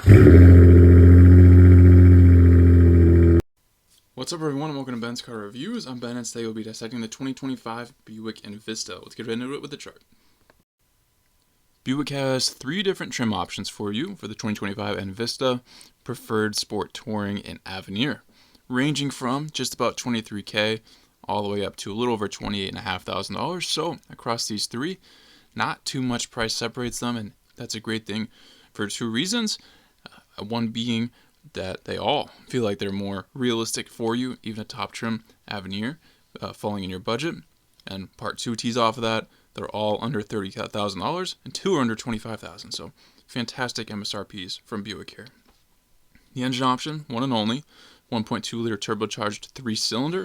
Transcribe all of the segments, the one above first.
What's up everyone and welcome to Ben's Car Reviews. I'm Ben and today we'll be dissecting the 2025 Buick Envista. Let's get right into it with the chart. Buick has 3 different trim options for you for the 2025 Envista, Preferred, Sport Touring, and Avenir, ranging from just about $23,000 all the way up to a little over $28,500. So across these 3, not too much price separates them, and that's a great thing for 2 reasons. One being that they all feel like they're more realistic for you, even a top trim Avenir falling in your budget. And part 2 tees off of that, they're all under $30,000 and 2 are under $25,000. So fantastic MSRPs from Buick here. The engine option, one and only, 1.2 liter turbocharged 3-cylinder,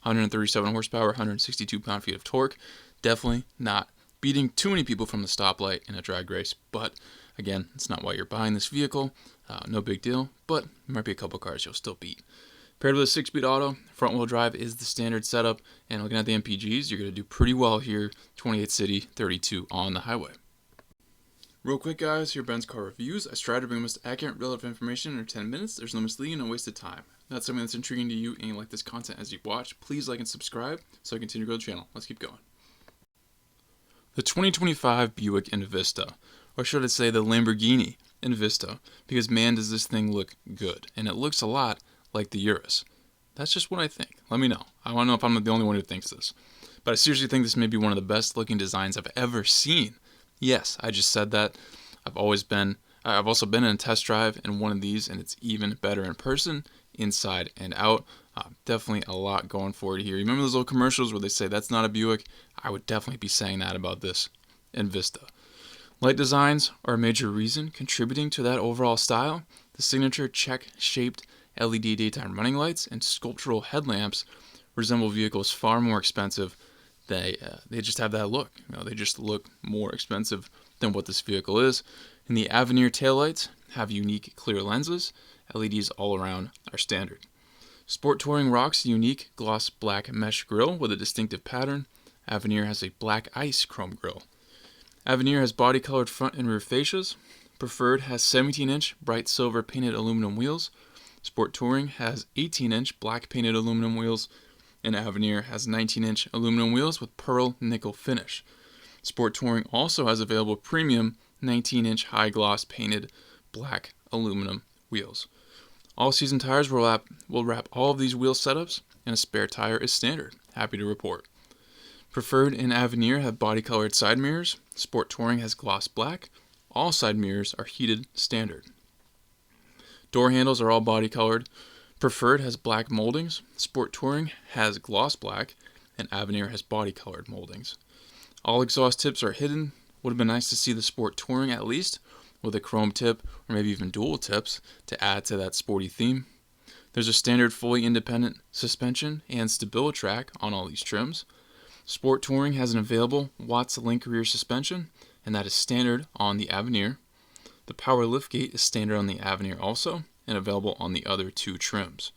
137 horsepower, 162 pound-feet of torque. Definitely not beating too many people from the stoplight in a drag race, but again, it's not why you're buying this vehicle. No big deal, but there might be a couple cars you'll still beat. Paired with a 6-speed auto, front-wheel drive is the standard setup, and looking at the MPGs, you're going to do pretty well here, 28 city, 32 on the highway. Real quick guys, here are Ben's Car Reviews. I strive to bring the most accurate, relevant information in under 10 minutes. There's no misleading, no wasted time. If that's something that's intriguing to you and you like this content as you watch, please like and subscribe so I continue to grow the channel. Let's keep going. The 2025 Buick Envista, or should I say the Lamborghini Envista, because man does this thing look good, and it looks a lot like the Urus. That's just what I think. Let me know. I want to know if I'm the only one who thinks this. But I seriously think this may be one of the best looking designs I've ever seen. Yes, I just said that. I've also been in a test drive in one of these, and it's even better in person, inside and out. Definitely a lot going for it here. You remember those old commercials where they say that's not a Buick? I would definitely be saying that about this Envista. Light designs are a major reason contributing to that overall style. The signature check-shaped LED daytime running lights and sculptural headlamps resemble vehicles far more expensive. They just have that look. They just look more expensive than what this vehicle is. And the Avenir taillights have unique clear lenses. LEDs all around are standard. Sport Touring rocks a unique gloss black mesh grille with a distinctive pattern. Avenir has a black ice chrome grille. Avenir has body-colored front and rear fascias. Preferred has 17-inch bright silver painted aluminum wheels. Sport Touring has 18-inch black painted aluminum wheels. And Avenir has 19-inch aluminum wheels with pearl nickel finish. Sport Touring also has available premium 19-inch high-gloss painted black aluminum wheels. All-season tires will wrap all of these wheel setups, and a spare tire is standard. Happy to report. Preferred and Avenir have body-colored side mirrors. Sport Touring has gloss black. All side mirrors are heated standard. Door handles are all body-colored. Preferred has black moldings. Sport Touring has gloss black. And Avenir has body-colored moldings. All exhaust tips are hidden. Would have been nice to see the Sport Touring at least with a chrome tip or maybe even dual tips to add to that sporty theme. There's a standard fully independent suspension and StabiliTrak on all these trims. Sport Touring has an available Watts Link rear suspension, and that is standard on the Avenir. The power liftgate is standard on the Avenir also, and available on the other 2 trims.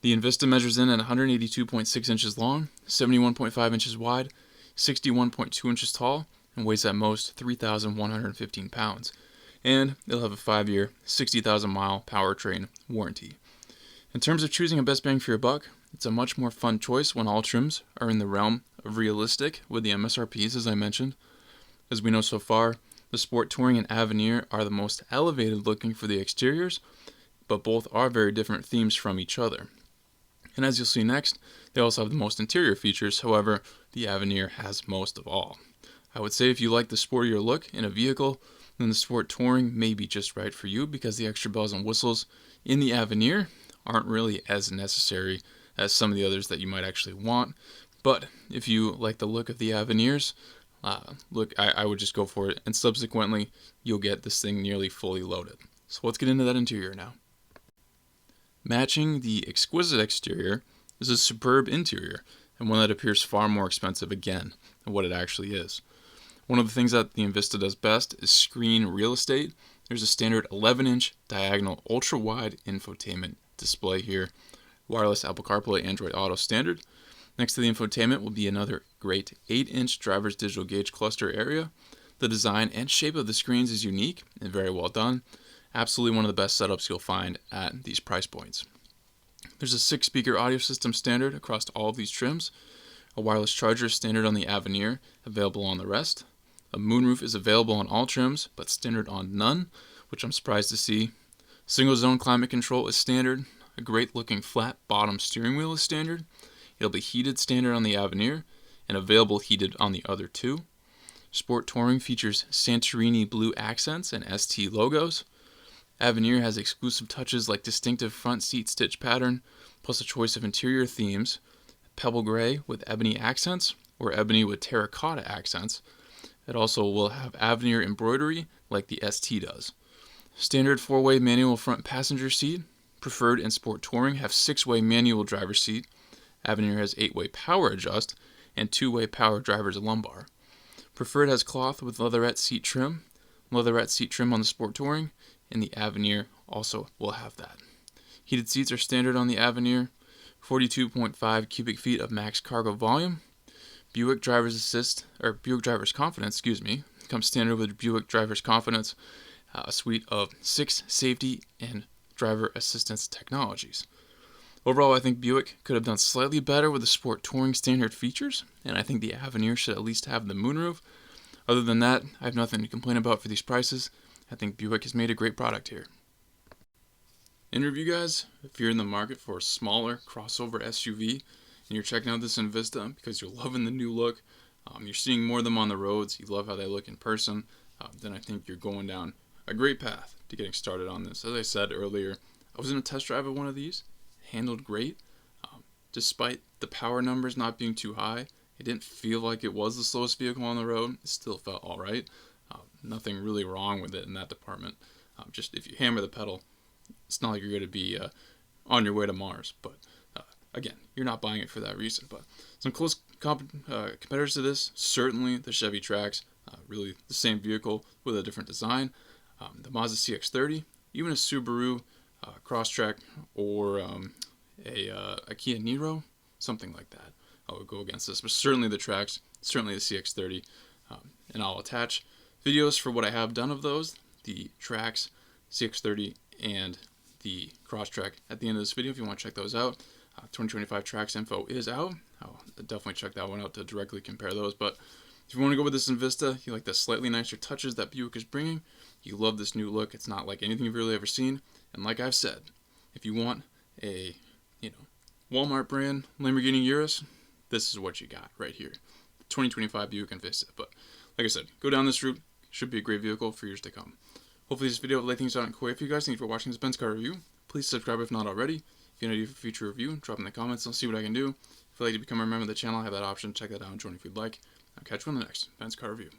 The Envista measures in at 182.6 inches long, 71.5 inches wide, 61.2 inches tall, and weighs at most 3,115 pounds. And it'll have a 5-year, 60,000-mile powertrain warranty. In terms of choosing a best bang for your buck, it's a much more fun choice when all trims are in the realm of realistic with the MSRPs, as I mentioned. As we know so far, the Sport Touring and Avenir are the most elevated looking for the exteriors, but both are very different themes from each other. And as you'll see next, they also have the most interior features. However, the Avenir has most of all. I would say if you like the sportier look in a vehicle, then the Sport Touring may be just right for you, because the extra bells and whistles in the Avenir aren't really as necessary as some of the others that you might actually want. But if you like the look of the Avenirs, I would just go for it, and subsequently you'll get this thing nearly fully loaded. So let's get into that interior now. Matching the exquisite exterior is a superb interior, and one that appears far more expensive again than what it actually is. One of the things that the Envista does best is screen real estate. There's a standard 11-inch diagonal ultra-wide infotainment display here. Wireless Apple CarPlay, Android Auto standard. Next to the infotainment will be another great 8-inch driver's digital gauge cluster area. The design and shape of the screens is unique and very well done. Absolutely one of the best setups you'll find at these price points. There's a 6-speaker audio system standard across all of these trims. A wireless charger standard on the Avenir, available on the rest. A moonroof is available on all trims, but standard on none, which I'm surprised to see. Single zone climate control is standard. A great looking flat bottom steering wheel is standard. It'll be heated standard on the Avenir, and available heated on the other two. Sport Touring features Santorini blue accents and ST logos. Avenir has exclusive touches like distinctive front seat stitch pattern, plus a choice of interior themes, pebble gray with ebony accents, or ebony with terracotta accents. It also will have Avenir embroidery like the ST does. Standard 4-way manual front passenger seat. Preferred and Sport Touring have 6-way manual driver's seat. Avenir has 8-way power adjust and 2-way power driver's lumbar. Preferred has cloth with leatherette seat trim. Leatherette seat trim on the Sport Touring, and the Avenir also will have that. Heated seats are standard on the Avenir. 42.5 cubic feet of max cargo volume. Buick Driver's Confidence, comes standard with Buick Driver's Confidence, a suite of 6 safety and driver assistance technologies. Overall, I think Buick could have done slightly better with the Sport Touring standard features, and I think the Avenir should at least have the moonroof. Other than that, I have nothing to complain about for these prices. I think Buick has made a great product here. In review, guys, if you're in the market for a smaller crossover SUV and you're checking out this Envista because you're loving the new look, you're seeing more of them on the roads, you love how they look in person, then I think you're going down a great path to getting started on this. As I said earlier, I was in a test drive of one of these, handled great. Despite the power numbers not being too high, it didn't feel like it was the slowest vehicle on the road. It still felt all right. Nothing really wrong with it in that department. Just if you hammer the pedal, it's not like you're going to be on your way to Mars. But again, you're not buying it for that reason. But some close competitors to this, certainly the Chevy Trax, really the same vehicle with a different design. The Mazda CX-30, even a Subaru Crosstrek, or a Kia Niro, something like that. I would go against this, but certainly the Trax, certainly the CX-30, and I'll attach videos for what I have done of those, the Trax, CX-30, and the Crosstrek at the end of this video if you want to check those out. 2025 Trax info is out. I'll definitely check that one out to directly compare those, but if you want to go with this Envista, you like the slightly nicer touches that Buick is bringing, you love this new look, it's not like anything you've really ever seen, and like I've said, if you want a Walmart brand Lamborghini Urus, this is what you got right here. 2025 Buick Envista. But like I said, go down this route. Should be a great vehicle for years to come. Hopefully this video will lay things out in quick for you guys. Thank you for watching this Benz car review. Please subscribe if not already. If you want to do a future review, drop in the comments. I'll see what I can do. If you'd like to become a member of the channel, I have that option. Check that out and join if you'd like. I'll catch you on the next Benz car review.